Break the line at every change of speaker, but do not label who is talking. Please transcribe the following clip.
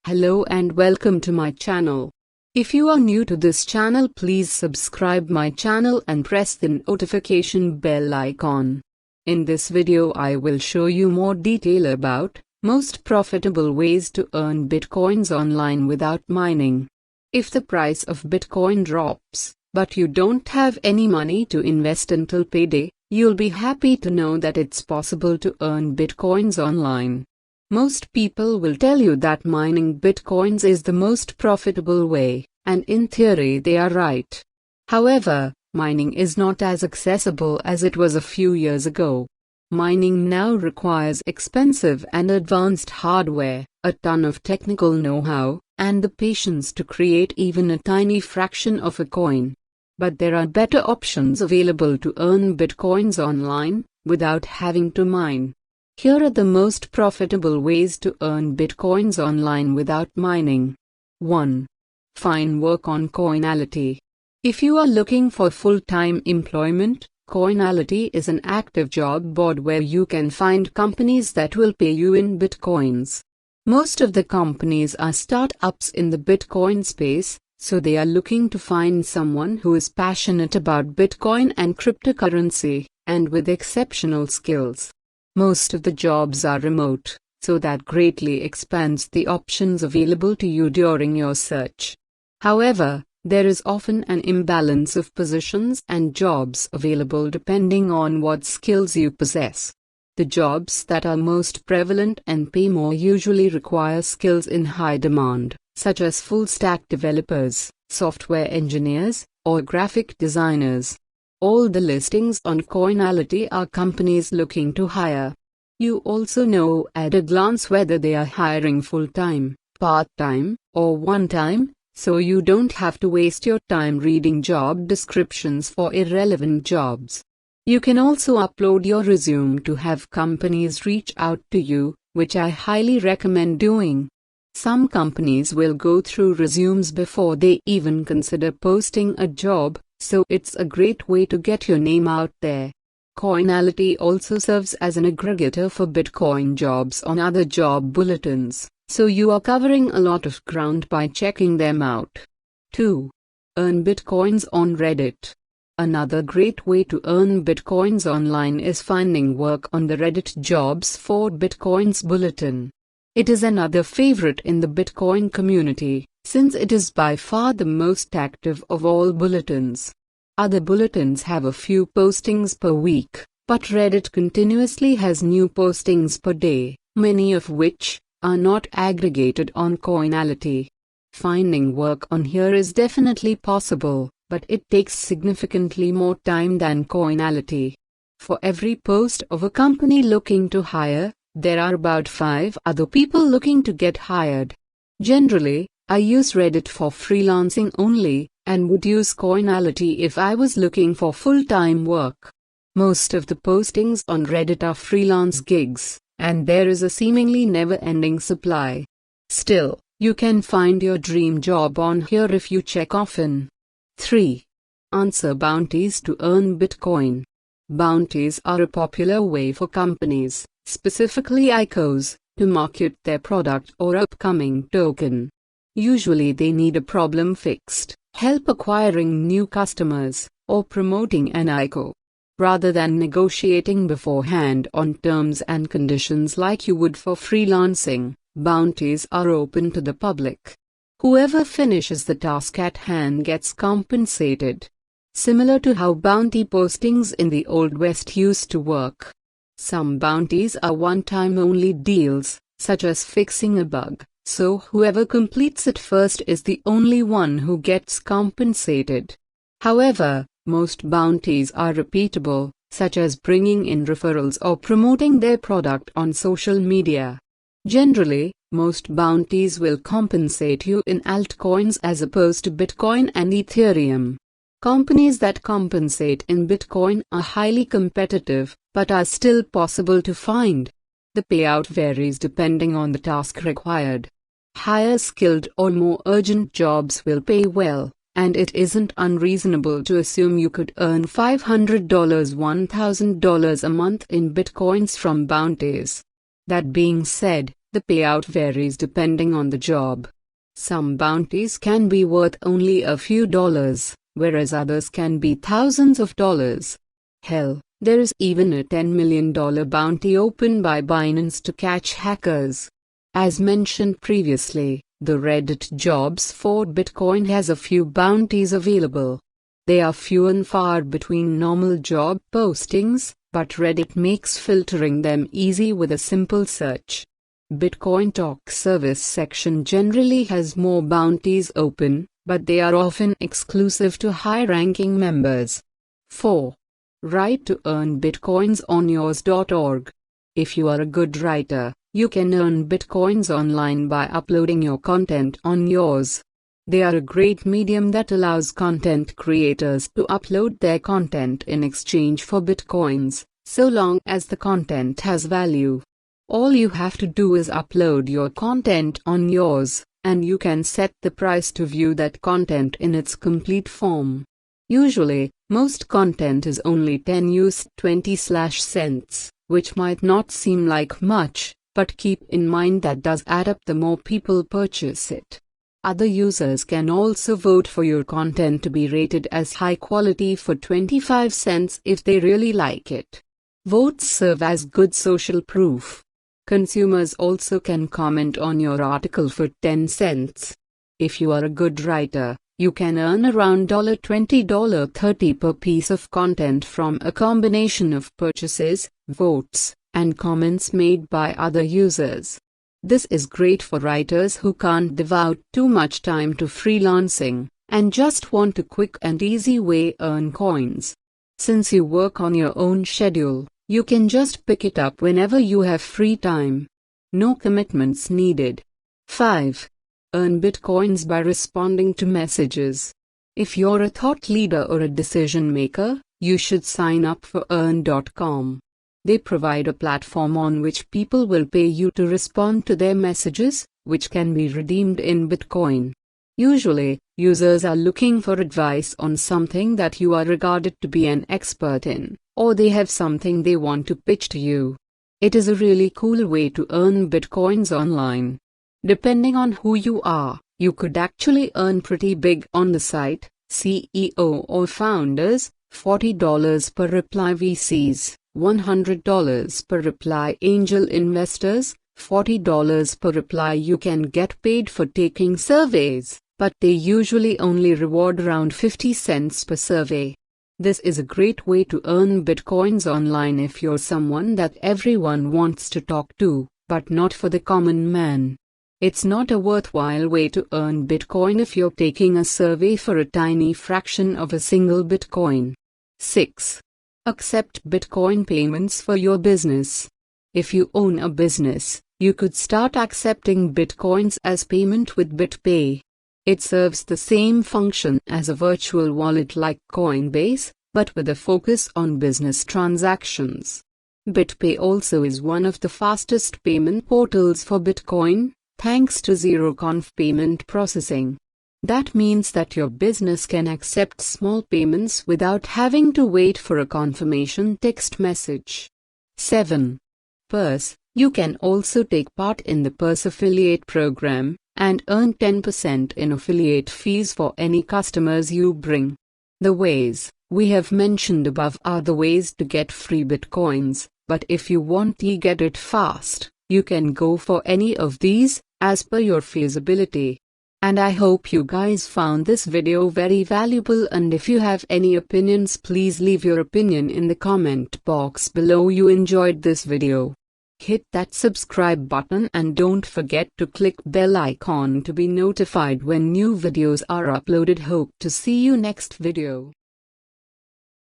Hello and welcome to my channel. If you are new to this channel, please subscribe my channel and press the notification bell icon. In this video I will show you more detail about most profitable ways to earn bitcoins online without mining. If the price of Bitcoin drops, but you don't have any money to invest until payday, you'll be happy to know that it's possible to earn bitcoins online. Most people will tell you that mining bitcoins is the most profitable way, and in theory they are right. However, mining is not as accessible as it was a few years ago. Mining now requires expensive and advanced hardware, a ton of technical know-how, and the patience to create even a tiny fraction of a coin. But there are better options available to earn bitcoins online, without having to mine. Here are the most profitable ways to earn bitcoins online without mining. 1. Find work on Coinality. If you are looking for full-time employment, Coinality is an active job board where you can find companies that will pay you in bitcoins. Most of the companies are startups in the Bitcoin space, so they are looking to find someone who is passionate about Bitcoin and cryptocurrency, and with exceptional skills. Most of the jobs are remote, so that greatly expands the options available to you during your search. However, there is often an imbalance of positions and jobs available depending on what skills you possess. The jobs that are most prevalent and pay more usually require skills in high demand, such as full-stack developers, software engineers, or graphic designers. All the listings on Coinality are companies looking to hire. You also know at a glance whether they are hiring full-time, part-time, or one-time, so you don't have to waste your time reading job descriptions for irrelevant jobs. You can also upload your resume to have companies reach out to you, which I highly recommend doing. Some companies will go through resumes before they even consider posting a job, so it's a great way to get your name out there. Coinality also serves as an aggregator for Bitcoin jobs on other job bulletins, so you are covering a lot of ground by checking them out. 2. Earn bitcoins on Reddit. Another great way to earn bitcoins online is finding work on the Reddit Jobs for Bitcoins bulletin. It is another favorite in the Bitcoin community, since it is by far the most active of all bulletins. Other bulletins have a few postings per week, but Reddit continuously has new postings per day, many of which are not aggregated on Coinality. Finding work on here is definitely possible, but it takes significantly more time than Coinality. For every post of a company looking to hire, there are about 5 other people looking to get hired. Generally, I use Reddit for freelancing only, and would use Coinality if I was looking for full-time work. Most of the postings on Reddit are freelance gigs, and there is a seemingly never-ending supply. Still, you can find your dream job on here if you check often. 3. Answer bounties to earn Bitcoin. Bounties are a popular way for companies, specifically ICOs, to market their product or upcoming token. Usually they need a problem fixed, help acquiring new customers, or promoting an ICO. Rather than negotiating beforehand on terms and conditions like you would for freelancing, bounties are open to the public. Whoever finishes the task at hand gets compensated. Similar to how bounty postings in the Old West used to work. Some bounties are one-time only deals, such as fixing a bug, so whoever completes it first is the only one who gets compensated. However, most bounties are repeatable, such as bringing in referrals or promoting their product on social media. Generally, most bounties will compensate you in altcoins as opposed to Bitcoin and Ethereum. Companies that compensate in Bitcoin are highly competitive, but are still possible to find. The payout varies depending on the task required. Higher skilled or more urgent jobs will pay well, and it isn't unreasonable to assume you could earn $500 $1,000 a month in bitcoins from bounties. That being said, The payout varies depending on the job. Some bounties can be worth only a few dollars, whereas others can be thousands of dollars. Hell, there is even a $10 million bounty open by Binance to catch hackers. As mentioned previously, the Reddit jobs for Bitcoin has a few bounties available. They are few and far between normal job postings, but Reddit makes filtering them easy with a simple search. Bitcoin Talk service section generally has more bounties open, but they are often exclusive to high-ranking members. 4. Write to earn bitcoins on yours.org. If you are a good writer, you can earn bitcoins online by uploading your content on yours. They are a great medium that allows content creators to upload their content in exchange for bitcoins, so long as the content has value. All you have to do is upload your content on yours, and you can set the price to view that content in its complete form. Usually, most content is only 10 cents, which might not seem like much, but keep in mind that does add up the more people purchase it. Other users can also vote for your content to be rated as high quality for 25 cents if they really like it. Votes serve as good social proof. Consumers also can comment on your article for 10 cents. If you are a good writer, you can earn around $20 to $30 per piece of content from a combination of purchases, votes, and comments made by other users. This is great for writers who can't devote too much time to freelancing, and just want a quick and easy way to earn coins. Since you work on your own schedule, you can just pick it up whenever you have free time. No commitments needed. 5. Earn bitcoins by responding to messages. If you're a thought leader or a decision maker, you should sign up for earn.com. They provide a platform on which people will pay you to respond to their messages, which can be redeemed in Bitcoin. Usually, users are looking for advice on something that you are regarded to be an expert in, or they have something they want to pitch to you. It is a really cool way to earn Bitcoins online. Depending on who you are, you could actually earn pretty big on the site. CEO or founders, $40 per reply. VCs, $100 per reply. Angel investors, $40 per reply. You can get paid for taking surveys, but they usually only reward around 50 cents per survey. This is a great way to earn bitcoins online if you're someone that everyone wants to talk to, but not for the common man. It's not a worthwhile way to earn Bitcoin if you're taking a survey for a tiny fraction of a single Bitcoin. 6. Accept Bitcoin payments for your business. If you own a business, you could start accepting Bitcoins as payment with BitPay. It serves the same function as a virtual wallet like Coinbase, but with a focus on business transactions. BitPay also is one of the fastest payment portals for Bitcoin, thanks to zero-conf payment processing. That means that your business can accept small payments without having to wait for a confirmation text message. 7. Purse. You can also take part in the Purse affiliate program and earn 10% in affiliate fees for any customers you bring. The ways we have mentioned above are the ways to get free Bitcoins, but if you want to get it fast, you can go for any of these, as per your feasibility. And I hope you guys found this video very valuable, and if you have any opinions, please leave your opinion in the comment box below. You enjoyed this video, hit that subscribe button and don't forget to click bell icon to be notified when new videos are uploaded. Hope to see you next video.